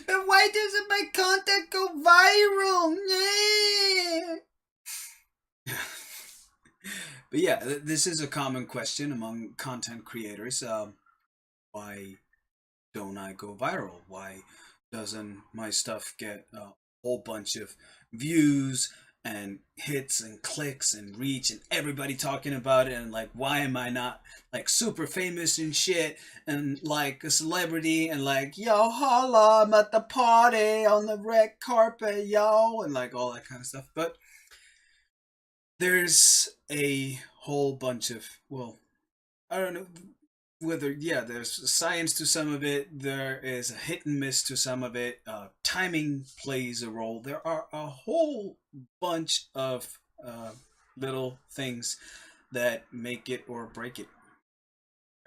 Why doesn't my content go viral? But yeah, this is a common question among content creators. Why don't I go viral? Why doesn't my stuff get a whole bunch of views and hits and clicks and reach and everybody talking about it? And like, why am I not like super famous and shit and like a celebrity and like, yo, holla, I'm at the party on the red carpet, yo, and like all that kind of stuff. But there's a whole bunch of, well, I don't know whether, yeah, there's science to some of it, there is a hit and miss to some of it, timing plays a role. There are a whole bunch of little things that make it or break it,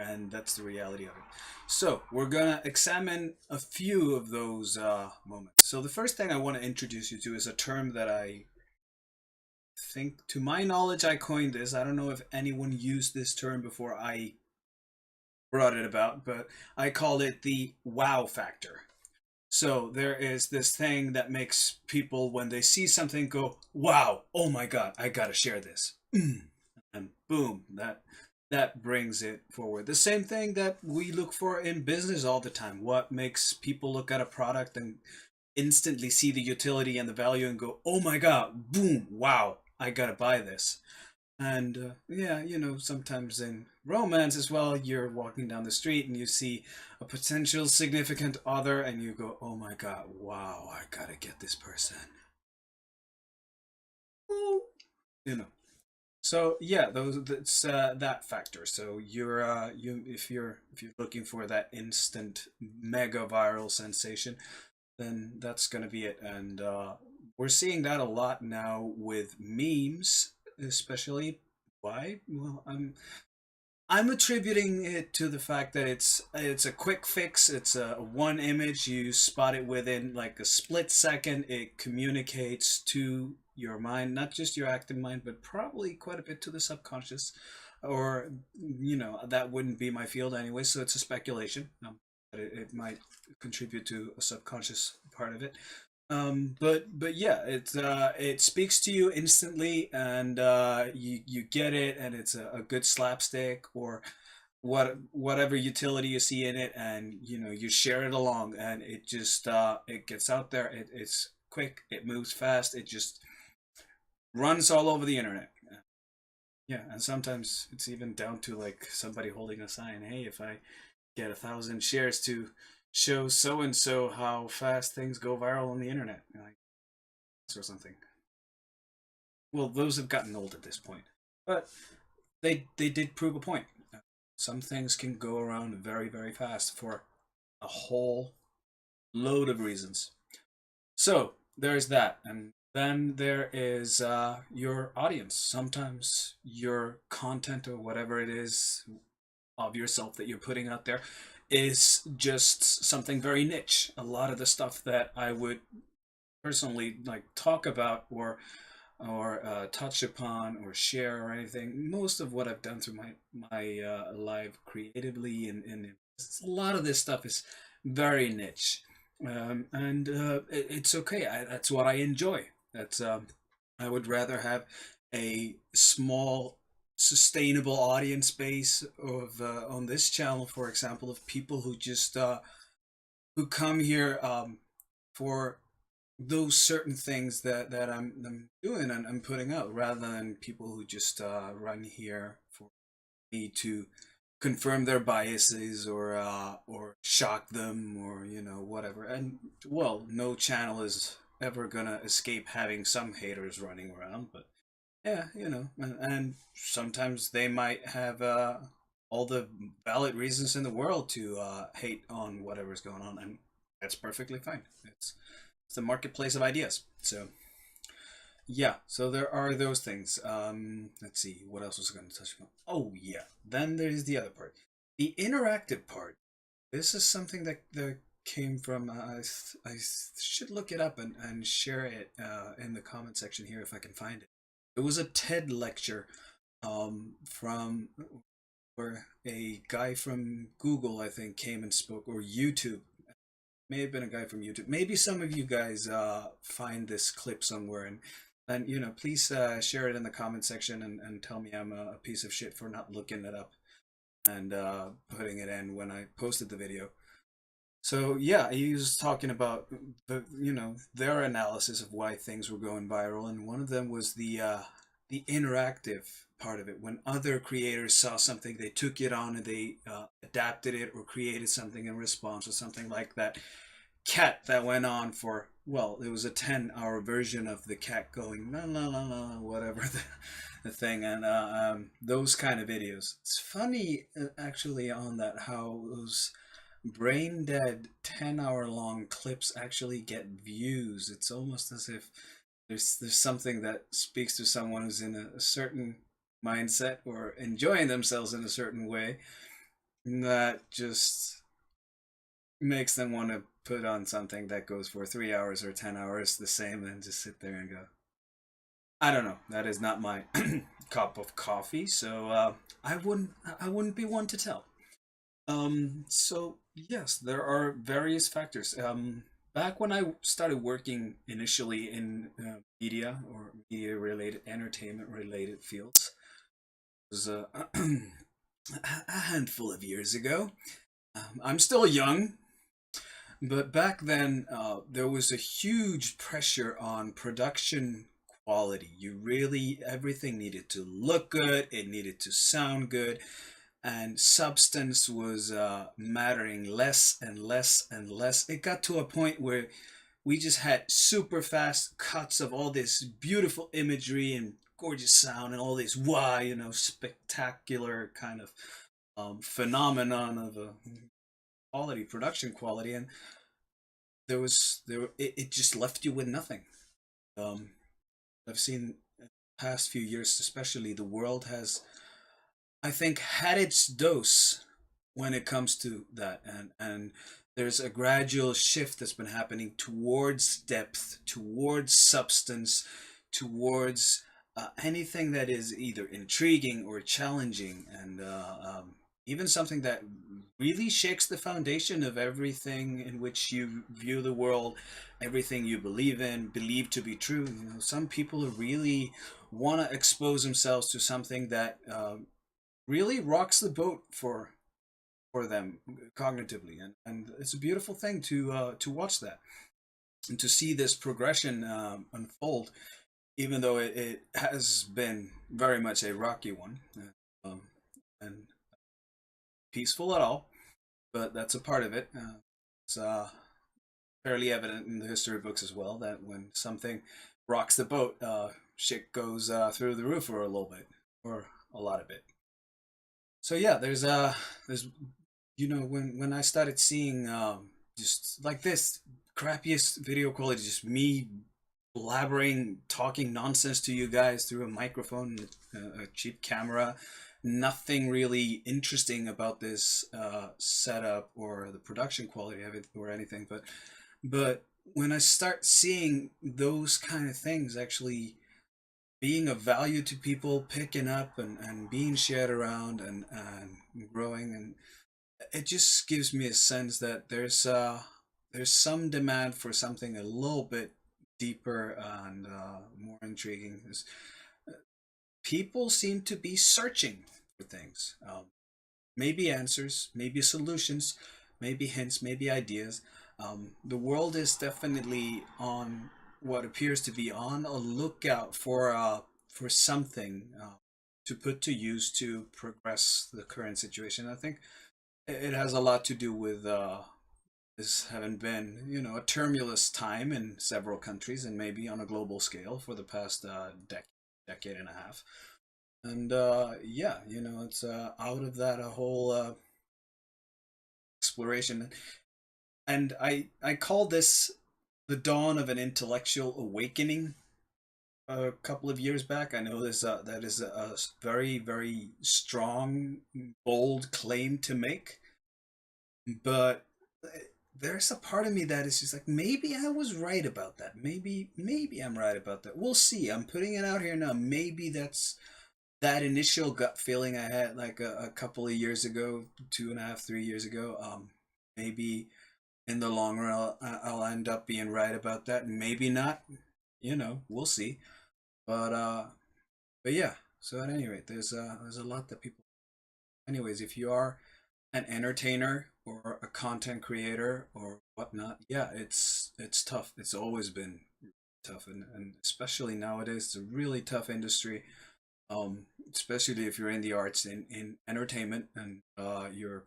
and that's the reality of it. So we're gonna examine a few of those moments. So the first thing I want to introduce you to is a term that I think, to my knowledge, I coined this. I don't know if anyone used this term before I brought it about, but I call it the wow factor. So there is this thing that makes people, when they see something, go, wow, oh my God, I gotta share this. And boom, that brings it forward. The same thing that we look for in business all the time. What makes people look at a product and instantly see the utility and the value and go, oh my God, boom, wow, I gotta buy this. And yeah, sometimes in romance as well, you're walking down the street and you see a potential significant other and you go, oh my God, wow, I gotta get this person. Ooh. You know. So yeah, those that's that factor. So you if you're looking for that instant mega viral sensation, then that's gonna be it. And we're seeing that a lot now with memes, especially. Why? Well, I'm attributing it to the fact that it's a quick fix. It's a one image. You spot it within like a split second. It communicates to your mind, not just your active mind, but probably quite a bit to the subconscious. Or that wouldn't be my field anyway, so it's a speculation. But it might contribute to a subconscious part of it. But yeah, it speaks to you instantly, and you get it, and it's a good slapstick or whatever utility you see in it, and you share it along, and it just it gets out there. It's quick, it moves fast, it just runs all over the internet. Yeah, and sometimes it's even down to like somebody holding a sign, hey, if I get 1,000 shares to show so and so how fast things go viral on the internet, like, or something. Well, those have gotten old at this point, but they did prove a point. Some things can go around very very fast for a whole load of reasons. So there's that, and then there is your audience. Sometimes your content or whatever it is of yourself that you're putting out there is just something very niche. A lot of the stuff that I would personally like talk about or touch upon or share or anything. Most of what I've done through my life creatively and a lot of this stuff is very niche, and it's okay. That's what I enjoy. That's I would rather have a small sustainable audience base of on this channel, for example, of people who just who come here for those certain things that I'm doing and I'm putting out, rather than people who just run here for me to confirm their biases or shock them or whatever. And well, no channel is ever gonna escape having some haters running around, but yeah, and sometimes they might have all the valid reasons in the world to hate on whatever's going on, and that's perfectly fine. It's the marketplace of ideas. So yeah, so there are those things. Let's see, what else was I going to touch on? Oh yeah, then there's the other part, the interactive part. This is something that came from. I should look it up and share it in the comment section here if I can find it. It was a TED lecture from where a guy from Google, I think, came and spoke, or YouTube. May have been a guy from YouTube. Maybe some of you guys find this clip somewhere, and please share it in the comment section, and tell me I'm a piece of shit for not looking it up and putting it in when I posted the video. So yeah, he was talking about their analysis of why things were going viral, and one of them was the interactive part of it. When other creators saw something, they took it on and they adapted it or created something in response, or something like that cat that went on for, well, it was a 10-hour version of the cat going la la la la, whatever the thing, and those kind of videos. It's funny, actually, on that, how those brain dead 10-hour long clips actually get views. It's almost as if there's something that speaks to someone who's in a certain mindset or enjoying themselves in a certain way that just makes them want to put on something that goes for 3 hours or 10 hours the same, and just sit there and go, I don't know. That is not my cup of coffee, so I wouldn't be one to tell. So yes, there are various factors. Back when I started working initially in media or media related, entertainment related fields, it was a handful of years ago. I'm still young, but back then there was a huge pressure on production quality. You really, everything needed to look good, it needed to sound good, and substance was mattering less and less and less. It got to a point where we just had super fast cuts of all this beautiful imagery and gorgeous sound and all this spectacular kind of phenomenon of quality, production quality, and it just left you with nothing. Um, I've seen the past few years, especially, the world has, I think, had its dose when it comes to that, and there's a gradual shift that's been happening towards depth, towards substance, towards anything that is either intriguing or challenging, and even something that really shakes the foundation of everything in which you view the world, everything you believe in, believe to be true. Some people really want to expose themselves to something that really rocks the boat for them cognitively, and it's a beautiful thing to watch that and to see this progression unfold, even though it has been very much a rocky one, um, and peaceful at all, but that's a part of it. It's fairly evident in the history books as well that when something rocks the boat, shit goes through the roof for a little bit, or a lot of it. So yeah, there's when I started seeing just like this crappiest video quality, just me blabbering, talking nonsense to you guys through a microphone, a cheap camera, nothing really interesting about this setup or the production quality of it or anything, but when I start seeing those kind of things actually being of value to people, picking up and being shared around and growing, and it just gives me a sense that there's some demand for something a little bit deeper and more intriguing. People seem to be searching for things, maybe answers, maybe solutions, maybe hints, maybe ideas. The world is definitely on what appears to be on a lookout for something to put to use to progress the current situation. I think it has a lot to do with this having been, a tumultuous time in several countries and maybe on a global scale for the past decade and a half. And yeah, it's out of that a whole exploration. And I call this the dawn of an intellectual awakening a couple of years back. I know that is a very, very strong, bold claim to make, but there's a part of me that is just like, maybe I was right about that. Maybe I'm right about that. We'll see. I'm putting it out here now. Maybe that's that initial gut feeling I had like a couple of years ago, 2.5, 3 years ago. Maybe in the long run, I'll end up being right about that. Maybe not. We'll see. But but yeah. So at any rate, there's a lot that people. Anyways, if you are an entertainer or a content creator or whatnot, yeah, it's tough. It's always been tough, and especially nowadays, it's a really tough industry. Especially if you're in the arts, in entertainment, and you're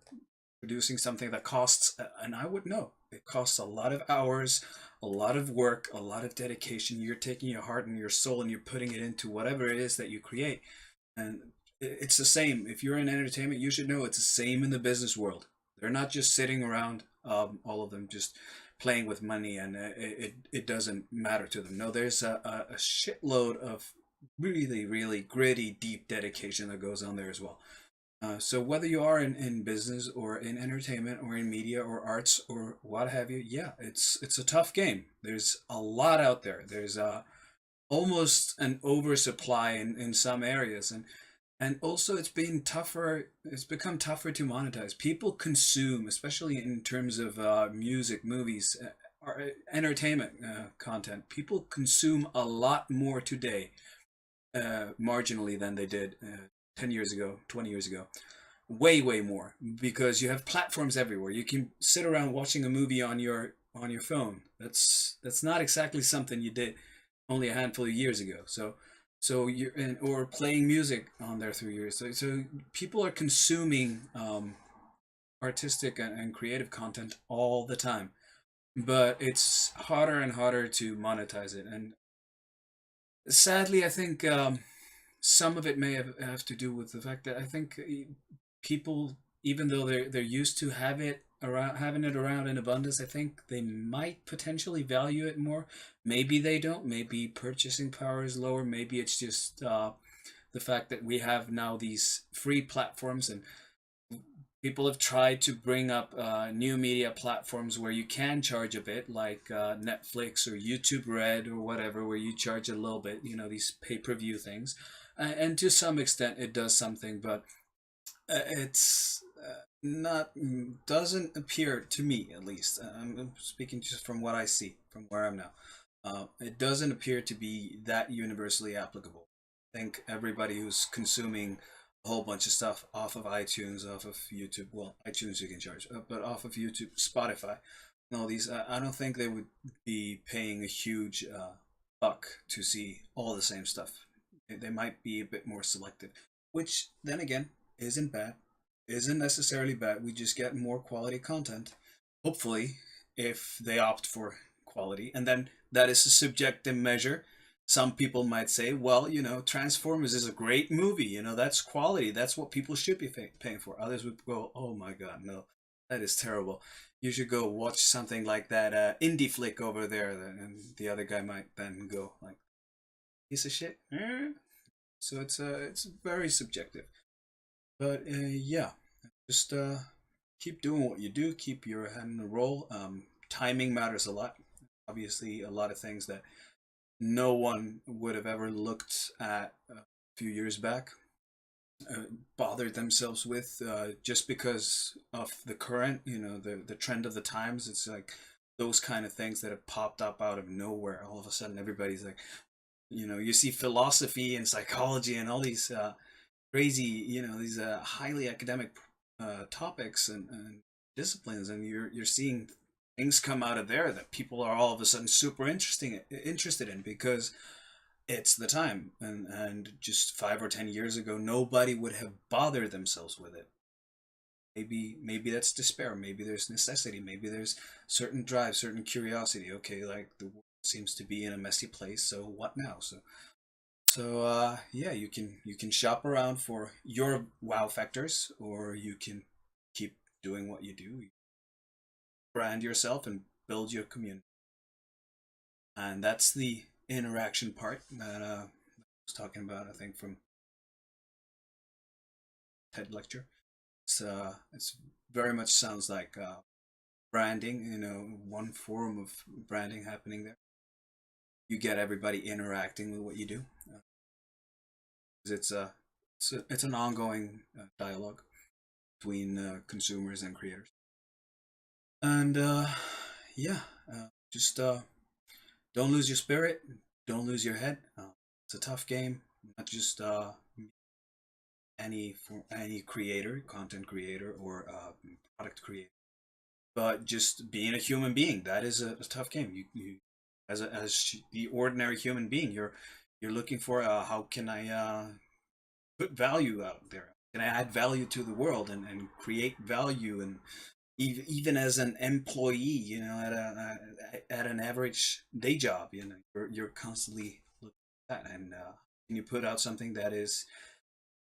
producing something that costs, and I would know it costs a lot of hours, a lot of work, a lot of dedication. You're taking your heart and your soul and you're putting it into whatever it is that you create. And it's the same. If you're in entertainment, you should know it's the same in the business world. They're not just sitting around, all of them just playing with money, and it doesn't matter to them. No, there's a shitload of really, really gritty, deep dedication that goes on there as well. So whether you are in business or in entertainment or in media or arts or what have you, yeah, it's a tough game. There's a lot out there. There's almost an oversupply in some areas, and also it's been tougher. It's become tougher to monetize. People consume, especially in terms of music, movies, or entertainment content. People consume a lot more today, marginally than they did 10 years ago, 20 years ago. Way more, because you have platforms everywhere. You can sit around watching a movie on your phone. That's not exactly something you did only a handful of years ago. So you're or playing music on there through years. So people are consuming artistic and creative content all the time, but it's harder and harder to monetize it. And sadly, I think some of it may have to do with the fact that I think people, even though they're used to having it around in abundance, I think they might potentially value it more. Maybe they don't. Maybe purchasing power is lower. Maybe it's just the fact that we have now these free platforms, and people have tried to bring up new media platforms where you can charge a bit, like Netflix or YouTube Red or whatever, where you charge a little bit. These pay-per-view things, and to some extent it does something, but it's not doesn't appear to me, at least. I'm speaking just from what I see from where I'm now. It doesn't appear to be that universally applicable. I think everybody who's consuming a whole bunch of stuff off of iTunes, off of YouTube, well, iTunes you can charge, but off of YouTube, Spotify, and all these, I don't think they would be paying a huge buck to see all the same stuff. They might be a bit more selective, which then again isn't bad, isn't necessarily bad. We just get more quality content, hopefully, if they opt for quality. And then that is a subjective measure. Some people might say, well, Transformers is a great movie. That's quality. That's what people should be paying for. Others would go, oh my God, no, that is terrible. You should go watch something like that indie flick over there. And the other guy might then go, like, piece of shit. So it's very subjective. But yeah, just keep doing what you do. Keep your head in the roll. Timing matters a lot. Obviously, a lot of things that no one would have ever looked at a few years back, bothered themselves with, just because of the current, the trend of the times. It's like those kind of things that have popped up out of nowhere. All of a sudden, everybody's like, you see philosophy and psychology and all these crazy, these highly academic topics and disciplines, and you're seeing things come out of there that people are all of a sudden super interested in, because it's the time. And just 5 or 10 years ago, nobody would have bothered themselves with it. Maybe that's despair. Maybe there's necessity. Maybe there's certain drive, certain curiosity. Okay, like the world seems to be in a messy place, so what now? So yeah, you can shop around for your wow factors, or you can keep doing what you do, brand yourself, and build your community. And that's the interaction part that I was talking about. I think from TED lecture. It's very much sounds like branding. One form of branding happening there. You get everybody interacting with what you do. It's a it's an ongoing dialogue between consumers and creators. And yeah, just don't lose your spirit, don't lose your head. It's a tough game, not just any creator, content creator, or product creator, but just being a human being. That is a tough game. You as the ordinary human being, you're looking for how can I put value out there? Can I add value to the world and create value? And even as an employee, at an average day job, you're constantly looking at that. And can you put out something that is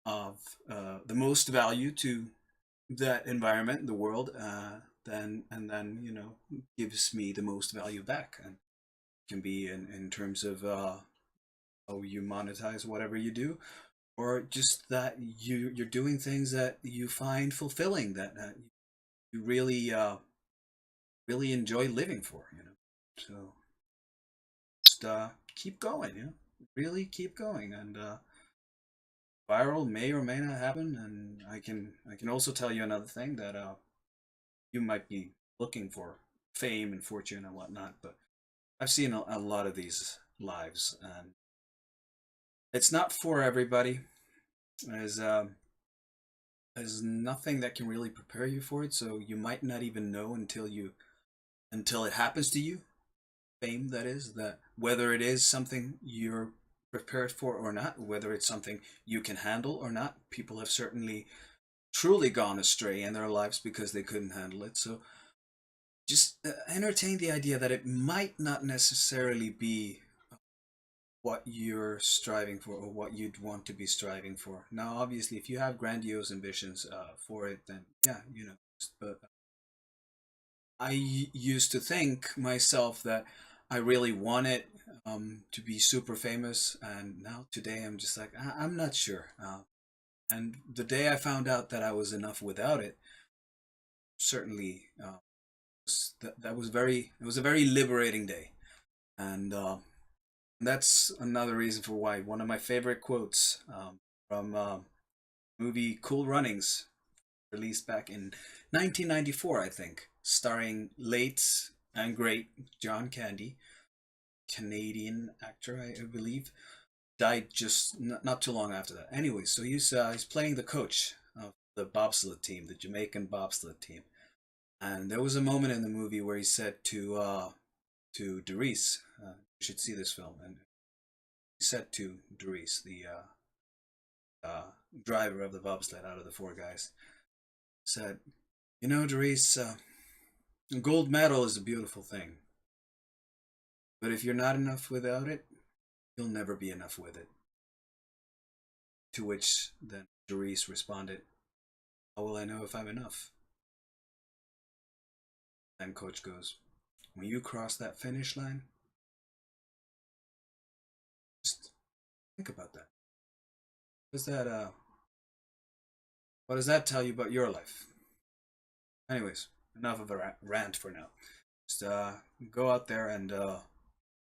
of the most value to that environment, the world, then gives me the most value back, and can be in terms of how you monetize whatever you do, or just that you're doing things that you find fulfilling, that you really enjoy living for. So just keep going. Really keep going, and viral may or may not happen. And I can also tell you another thing, that you might be looking for fame and fortune and whatnot, but I've seen a lot of these lives, and it's not for everybody. There's there's nothing that can really prepare you for it, so you might not even know until it happens to you. Fame, that is, that whether it is something you're prepared for or not, whether it's something you can handle or not. People have certainly truly gone astray in their lives because they couldn't handle it. So just entertain the idea that it might not necessarily be what you're striving for or what you'd want to be striving for. Now, obviously, if you have grandiose ambitions for it, then yeah, but used to think myself that I really wanted to be super famous, and now today I'm just like, I'm not sure. And the day I found out that I was enough without it, certainly that was it was a very liberating day. And that's another reason for why one of my favorite quotes from movie Cool Runnings, released back in 1994, I think, starring late and great John Candy, Canadian actor, I believe, died just not too long after that. Anyway, so he's playing the coach of the bobsled team, the Jamaican bobsled team, and there was a moment in the movie where he said to Doris, you should see this film, and he said to Doris, the driver of the bobsled out of the four guys, said, Doris, a gold medal is a beautiful thing, but if you're not enough without it, you'll never be enough with it. To which then Doris responded, how will I know if I'm enough? And Coach goes, when you cross that finish line, just think about that. Does that what does that tell you about your life? Anyways, enough of a rant for now. Just go out there and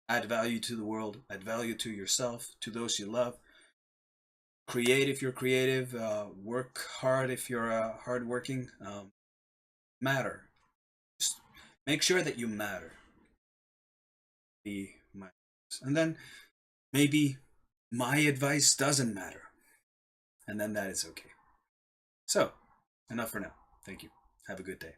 add value to the world, add value to yourself, to those you love. Create if you're creative. Work hard if you're hardworking. Matter. Just make sure that you matter. Be my, and then maybe my advice doesn't matter, and then that is okay. So, enough for now. Thank you. Have a good day.